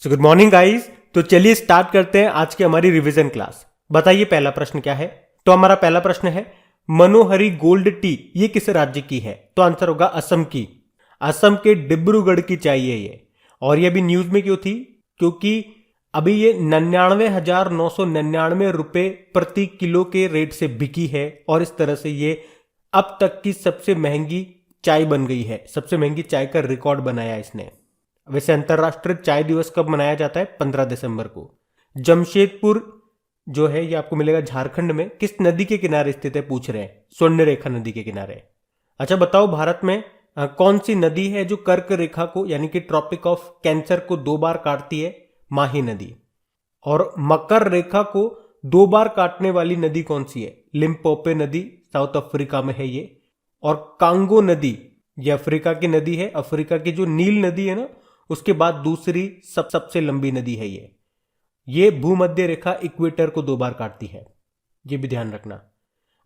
So good morning guys. तो चलिए start करते हैं आज की हमारी रिवीजन क्लास। बताइए पहला प्रश्न क्या है। तो हमारा पहला प्रश्न है मनोहरी गोल्ड टी ये किस राज्य की है। तो आंसर होगा असम की। असम के डिब्रूगढ़ की चाहिए ये। और ये भी न्यूज में क्यों थी, क्योंकि अभी ये 99,999 रुपए प्रति किलो के रेट से बिकी है और इस तरह से ये अब तक की सबसे महंगी चाय बन गई है। सबसे महंगी चाय का रिकॉर्ड बनाया इसने। वैसे अंतरराष्ट्रीय चाय दिवस कब मनाया जाता है? 15 दिसंबर को। जमशेदपुर जो है ये आपको मिलेगा झारखंड में। किस नदी के किनारे स्थित है पूछ रहे हैं। स्वर्ण रेखा नदी के किनारे। अच्छा बताओ भारत में कौन सी नदी है जो कर्क रेखा को यानी कि ट्रॉपिक ऑफ कैंसर को 2 बार काटती है? माही नदी। और मकर रेखा को 2 बार काटने वाली नदी कौन सी है? लिम्पोपो नदी, साउथ अफ्रीका में है ये। और कांगो नदी ये अफ्रीका की नदी है। अफ्रीका की जो नील नदी है ना, उसके बाद दूसरी सबसे लंबी नदी है ये भूमध्य रेखा इक्वेटर को 2 बार काटती है। ये भी ध्यान रखना।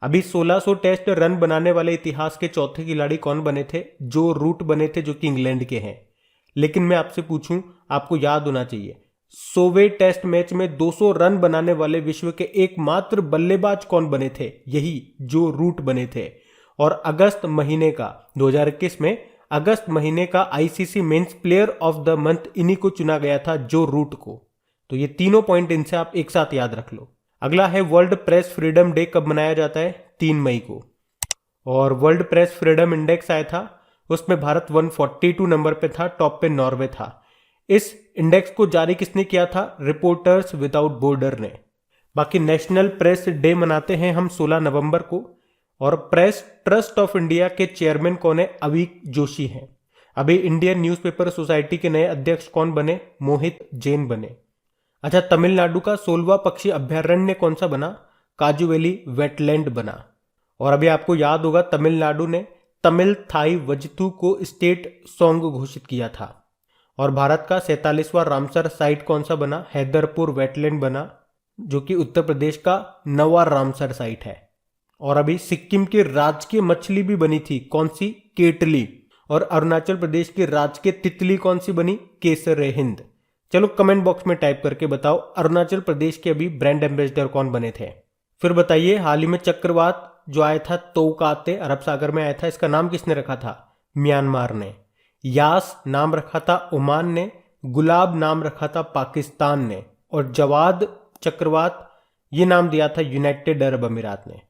अभी 1600 टेस्ट रन बनाने वाले इतिहास के चौथे खिलाड़ी कौन बने थे? जो रूट बने थे, जो कि इंग्लैंड के हैं। लेकिन मैं आपसे पूछूं, आपको याद होना चाहिए 100वें टेस्ट मैच में 200 रन बनाने वाले विश्व के एकमात्र बल्लेबाज कौन बने थे? यही जो रूट बने थे। और अगस्त महीने का 2021 में अगस्त महीने का ICC men's player of the month इन्हीं को चुना गया था, जो रूट को। तो ये तीनों पॉइंट इनसे आप एक साथ याद रख लो। अगला है वर्ल्ड प्रेस फ्रीडम डे कब मनाया जाता है? 3 मई को। और वर्ल्ड प्रेस फ्रीडम इंडेक्स आया था, उसमें भारत 142 नंबर पे था, टॉप पे नॉर्वे था। इस इंडेक्स को जारी किसने किया था? रिपोर्टर्स विदाउट बॉर्डर ने। बाकी नेशनल प्रेस डे मनाते हैं हम 16 नवंबर को। और प्रेस ट्रस्ट ऑफ इंडिया के चेयरमैन कौन है? अवीक जोशी हैं। अभी इंडियन न्यूज़पेपर सोसाइटी के नए अध्यक्ष कौन बने? मोहित जैन बने। अच्छा तमिलनाडु का 16वां पक्षी अभ्यारण्य कौन सा बना? काजू वैली वेटलैंड बना। और अभी आपको याद होगा तमिलनाडु ने तमिल थाई वजथू को स्टेट सॉन्ग घोषित किया था। और भारत का 47वां रामसर साइट कौन सा बना? हैदरपुर वेटलैंड बना, जो कि उत्तर प्रदेश का 9वां रामसर साइट है। और अभी सिक्किम की राजकीय मछली भी बनी थी, कौन सी? केटली। और अरुणाचल प्रदेश की राजकीय तितली कौन सी बनी? केसर हिंद। चलो कमेंट बॉक्स में टाइप करके बताओ अरुणाचल प्रदेश के अभी ब्रांड एम्बेसडर कौन बने थे। फिर बताइए हाल ही में चक्रवात जो आया था तोकाते, अरब सागर में आया था, इसका नाम किसने रखा था? म्यांमार ने। यास नाम रखा था ओमान ने। गुलाब नाम रखा था पाकिस्तान ने। और जवाद चक्रवात ये नाम दिया था यूनाइटेड अरब अमीरात ने।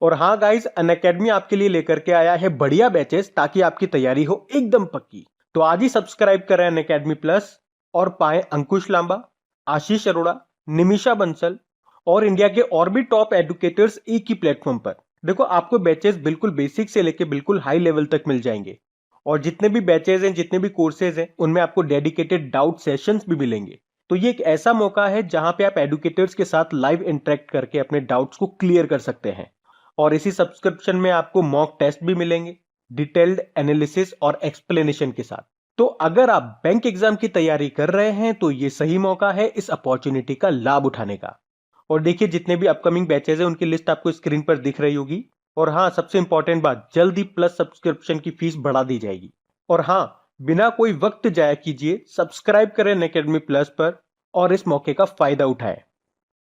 और हाँ गाइस, अनअकैडमी आपके लिए लेकर के आया है बढ़िया बैचेस ताकि आपकी तैयारी हो एकदम पक्की। तो आज ही सब्सक्राइब करें अनअकैडमी प्लस और पाएं अंकुश लांबा, आशीष अरोड़ा, निमिषा बंसल और इंडिया के और भी टॉप एडुकेटर्स एक ही प्लेटफॉर्म पर। देखो आपको बैचेस बिल्कुल बेसिक से लेके बिल्कुल हाई लेवल तक मिल जाएंगे। और जितने भी बैचेस हैं, जितने भी कोर्सेज हैं, उनमें आपको डेडिकेटेड डाउट सेशंस भी मिलेंगे। तो ये एक ऐसा मौका है जहां पे आप एडुकेटर्स के साथ लाइव इंटरेक्ट करके अपने डाउट्स को क्लियर कर सकते हैं। और इसी सब्सक्रिप्शन में आपको मॉक टेस्ट भी मिलेंगे, डिटेल्ड एनालिसिस और एक्सप्लेनेशन के साथ। तो अगर आप बैंक एग्जाम की तैयारी कर रहे हैं तो ये सही मौका है इस अपॉर्चुनिटी का लाभ उठाने का। और देखिए जितने भी अपकमिंग बैचेज हैं उनकी लिस्ट आपको स्क्रीन पर दिख रही होगी। और हाँ, सबसे इंपॉर्टेंट बात, जल्द ही प्लस सब्सक्रिप्शन की फीस बढ़ा दी जाएगी। और हाँ, बिना कोई वक्त जाया कीजिए सब्सक्राइब करें अनअकैडमी प्लस पर और इस मौके का फायदा उठाएं।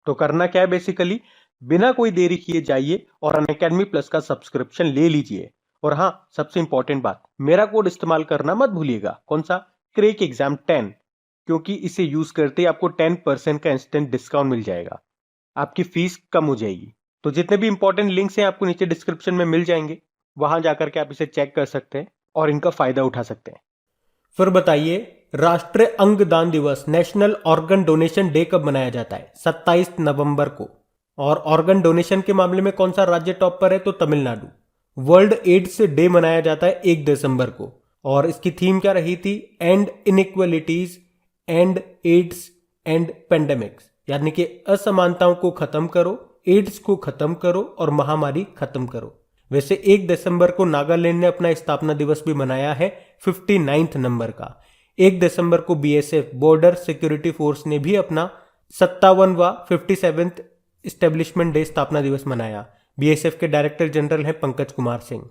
तो करना क्या है, बेसिकली बिना कोई देरी किए जाइए और अनअकैडमी प्लस का सब्सक्रिप्शन ले लीजिए। और हाँ, सबसे इंपॉर्टेंट बात, मेरा कोड इस्तेमाल करना मत भूलिएगा। कौन सा? क्रैक एग्जाम 10, क्योंकि इसे यूज करते ही आपको 10% का इंस्टेंट डिस्काउंट मिल जाएगा। आपकी फीस कम हो जाएगी। तो जितने भी इंपॉर्टेंट लिंक्स हैं आपको नीचे डिस्क्रिप्शन में मिल जाएंगे, वहां जाकर के आप इसे चेक कर सकते हैं और इनका फायदा उठा सकते हैं। फिर बताइए राष्ट्रीय अंगदान दिवस नेशनल ऑर्गन डोनेशन डे कब मनाया जाता है? 27 नवंबर को। और ऑर्गन डोनेशन के मामले में कौन सा राज्य टॉप पर है? तो तमिलनाडु। वर्ल्ड एड्स डे मनाया जाता है 1 दिसंबर को। और इसकी थीम क्या रही थी? And inequalities and AIDS and pandemics, यानी कि असमानताओं को खत्म करो, एड्स को खत्म करो और महामारी खत्म करो। वैसे 1 दिसंबर को नागालैंड ने अपना स्थापना दिवस भी मनाया है 59 नंबर का। 1 दिसंबर को बीएसएफ बॉर्डर सिक्योरिटी फोर्स ने भी अपना 57वां 57th इस्टेब्लिशमेंट डे स्थापना दिवस मनाया। बीएसएफ के डायरेक्टर जनरल हैं पंकज कुमार सिंह।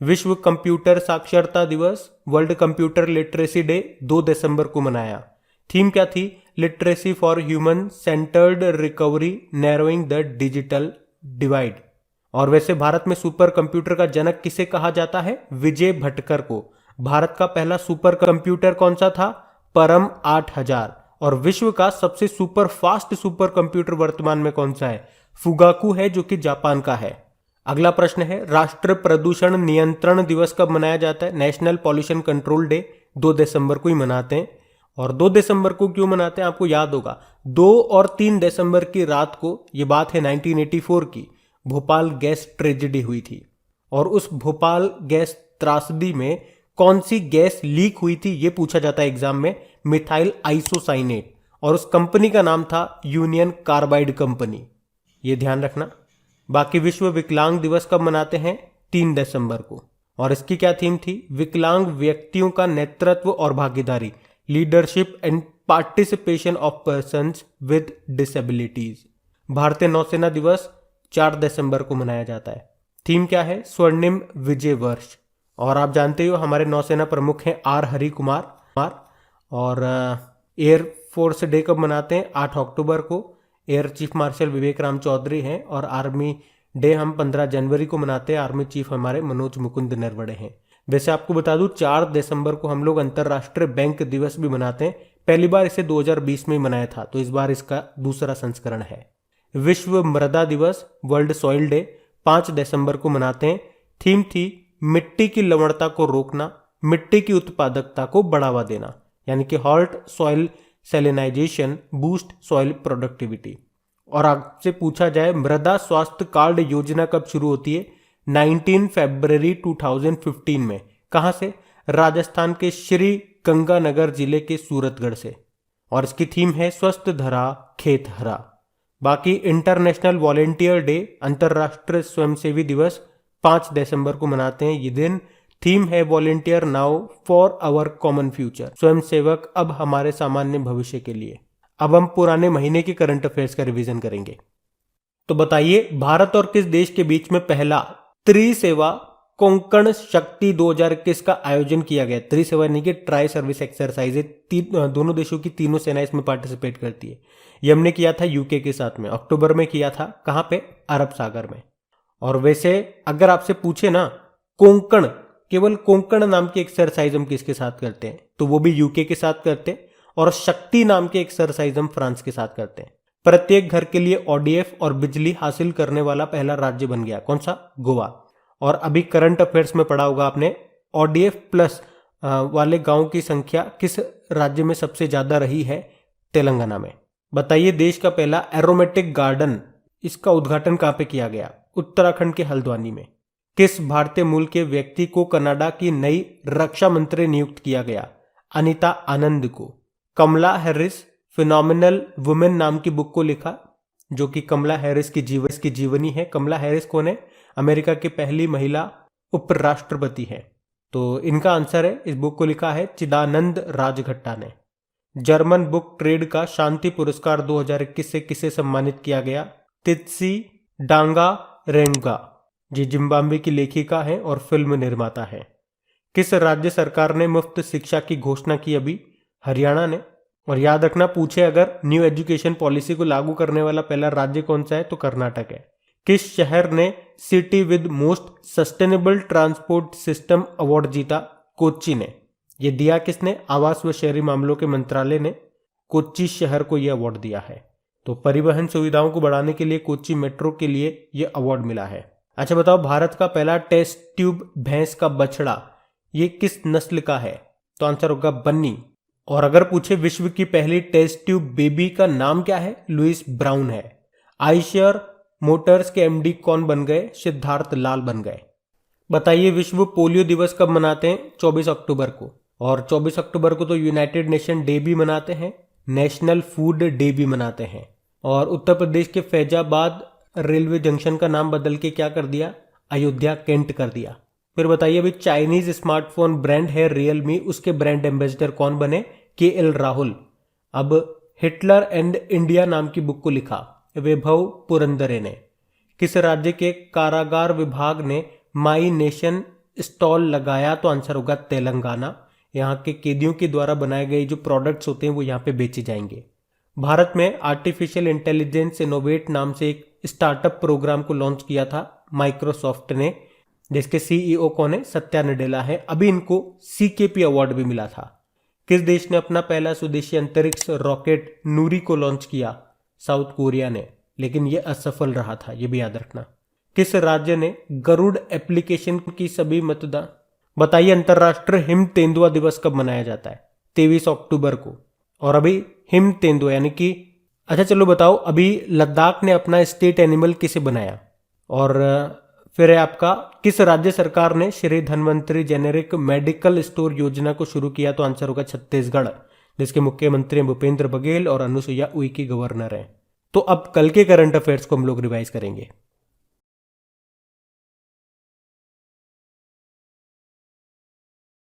विश्व कंप्यूटर साक्षरता दिवस वर्ल्ड कंप्यूटर लिटरेसी डे 2 दिसंबर को मनाया। थीम क्या थी? Literacy for human centred recovery narrowing the digital divide. और वैसे भारत में सुपर कंप्यूटर का जनक किसे कहा जाता है? विजय भटकर को। भारत का पहला सुपर कंप्यूटर कौन सा था? परम 8000। और विश्व का सबसे सुपर फास्ट सुपर कंप्यूटर वर्तमान में कौन सा है? फुगाकू है, जो कि जापान का है। अगला प्रश्न है, राष्ट्र प्रदूषण नियंत्रण दिवस कब मनाया जाता है? नेशनल पॉल्यूशन कंट्रोल डे 2 दिसंबर को ही मनाते हैं। और 2 दिसंबर को क्यों मनाते हैं आपको याद होगा, 2 और 3 दिसंबर की रात को, ये बात है 1984 की, भोपाल गैस ट्रेजेडी हुई थी। और उस भोपाल गैस त्रासदी में कौन सी गैस लीक हुई थी ये पूछा जाता है एग्जाम में, मिथाइल आइसोसाइनेट। और उस कंपनी का नाम था यूनियन कार्बाइड कंपनी, ये ध्यान रखना। बाकी विश्व विकलांग दिवस कब मनाते हैं? 3 दिसंबर को। और इसकी क्या थीम थी? विकलांग व्यक्तियों का नेतृत्व और भागीदारी, leadership and participation of persons with disabilities. भारतीय नौसेना दिवस 4 दिसंबर को मनाया जाता है। थीम क्या है? स्वर्णिम विजय वर्ष। और आप जानते हो हमारे नौसेना प्रमुख हैं आर हरि कुमार। और एयर फोर्स डे कब मनाते हैं? 8 अक्टूबर को। एयर चीफ मार्शल विवेक राम चौधरी हैं। और आर्मी डे हम 15 जनवरी को मनाते हैं। आर्मी चीफ हमारे मनोज मुकुंद नरवणे हैं। वैसे आपको बता दूं 4 दिसंबर को हम लोग अंतर्राष्ट्रीय बैंक दिवस भी मनाते हैं। पहली बार इसे 2020 में मनाया था, तो इस बार इसका दूसरा संस्करण है। विश्व मृदा दिवस वर्ल्ड सॉइल डे 5 दिसंबर को मनाते हैं। थीम थी मिट्टी की लवणता को रोकना, मिट्टी की उत्पादकता को बढ़ावा देना, यानी कि halt soil salinisation, boost soil productivity. और आपसे पूछा जाए मृदा स्वास्थ्य कार्ड योजना कब शुरू होती है? 19 फरवरी 2015 में। कहां से? राजस्थान के श्री गंगानगर जिले के सूरतगढ़ से। और इसकी थीम है स्वस्थ धरा खेत हरा। बाकी इंटरनेशनल वॉलेंटियर डे, अंतरराष्ट्रीय स्वयंसेवी दिवस 5 दिसंबर को मनाते हैं। ये दिन थीम है volunteer now for our common future, स्वयंसेवक अब हमारे सामान्य भविष्य के लिए। अब हम पुराने महीने के करंट अफेयर्स का रिवीजन करेंगे। तो बताइए भारत और किस देश के बीच में पहला त्रिसेवा कोंकण शक्ति 2021 का आयोजन किया गया? त्रिसेवा यानी कि ट्राई सर्विस एक्सरसाइज, दोनों देशों की तीनों सेनाएं इसमें पार्टिसिपेट करती है। ये हमने किया था यूके के साथ में, अक्टूबर में किया था। कहां पे? अरब सागर में। और वैसे अगर आपसे पूछे ना कोंकण, केवल कोंकण नाम की एक्सरसाइज हम किसके साथ करते हैं, तो वो भी यूके के साथ करते हैं। और शक्ति नाम की एक्सरसाइज हम फ्रांस के साथ करते हैं। प्रत्येक घर के लिए ओडीएफ और बिजली हासिल करने वाला पहला राज्य बन गया, कौन सा? गोवा। और अभी करंट अफेयर्स में पढ़ा होगा आपने, ओडीएफ प्लस वाले गांव की संख्या किस राज्य में सबसे ज्यादा रही है? तेलंगाना में। बताइए देश का पहला एरोमेटिक गार्डन, इसका उद्घाटन कहां पे किया गया? उत्तराखंड के हल्द्वानी में। किस भारतीय मूल के व्यक्ति को कनाडा की नई रक्षा मंत्री नियुक्त किया गया? अनीता आनंद को। कमला हैरिस फिनोमिनल वुमेन नाम की बुक को लिखा, जो कि कमला हैरिस की जीवनी है। कमला हैरिस कौन है? अमेरिका की पहली महिला उपराष्ट्रपति है। तो इनका आंसर है, इस बुक को लिखा है चिदानंद राजघट्टा ने। जर्मन बुक ट्रेड का शांति पुरस्कार 2021 से किसे सम्मानित किया गया? तित्सी डांगा रेंगा, जी जिम्बाब्वे की लेखिका है और फिल्म निर्माता है। किस राज्य सरकार ने मुफ्त शिक्षा की घोषणा की अभी? हरियाणा ने। और याद रखना पूछे अगर न्यू एजुकेशन पॉलिसी को लागू करने वाला पहला राज्य कौन सा है, तो कर्नाटक है। किस शहर ने city with most sustainable transport system award जीता? कोच्चि ने। यह दिया किसने? आवास व शहरी मामलों के मंत्रालय ने कोच्चि शहर को यह अवार्ड दिया है। तो परिवहन सुविधाओं को बढ़ाने के लिए कोच्चि मेट्रो के लिए यह अवार्ड मिला है। अच्छा बताओ भारत का पहला टेस्ट ट्यूब भैंस का बछड़ा ये किस नस्ल का है? तो आंसर होगा बन्नी। और अगर पूछे विश्व की पहली टेस्ट ट्यूब बेबी का नाम क्या है? लुइस ब्राउन है। आइशर मोटर्स के एमडी कौन बन गए? सिद्धार्थ लाल बन गए। बताइए विश्व पोलियो दिवस कब मनाते हैं? 24 अक्टूबर को। और 24 अक्टूबर को तो यूनाइटेड नेशन डे भी मनाते हैं, नेशनल फूड डे भी मनाते हैं। और उत्तर प्रदेश के फैजाबाद रेलवे जंक्शन का नाम बदल के क्या कर दिया? अयोध्या कैंट कर दिया। फिर बताइए अभी चाइनीज स्मार्टफोन ब्रांड है रियलमी, उसके ब्रांड एम्बेसडर कौन बने? KL राहुल। अब हिटलर एंड इंडिया नाम की बुक को लिखा वैभव पुरंदरे ने। किस राज्य के कारागार विभाग ने माई नेशन स्टॉल लगाया? तो आंसर होगा तेलंगाना। यहाँ के कैदियों के द्वारा बनाए गए जो प्रोडक्ट्स होते हैं वो यहाँ पे बेचे जाएंगे। भारत में आर्टिफिशियल इंटेलिजेंस इनोवेट नाम से एक स्टार्टअप प्रोग्राम को लॉन्च किया था माइक्रोसॉफ्ट ने, जिसके सीईओ कौन है? सत्या नडेला है। अभी इनको सीकेपी अवार्ड भी मिला था। किस देश ने अपना पहला स्वदेशी अंतरिक्ष रॉकेट नूरी को लॉन्च किया? साउथ कोरिया ने, लेकिन यह असफल रहा था, यह भी याद रखना। किस राज्य ने गरुड़ एप्लीकेशन की सभी मतदान? बताइए अंतरराष्ट्रीय हिम तेंदुआ दिवस कब मनाया जाता है? 23 अक्टूबर को। और अभी हिम तेंदुआ यानी कि अच्छा चलो बताओ, अभी लद्दाख ने अपना स्टेट एनिमल किसे बनाया? और फिर है आपका, किस राज्य सरकार ने Shri Dhanvantari generic medical store योजना को शुरू किया? तो आंसर होगा छत्तीसगढ़, जिसके मुख्यमंत्री भूपेंद्र बघेल और अनुसुईया उइके गवर्नर हैं। तो अब कल के करंट अफेयर्स को हम लोग रिवाइज करेंगे।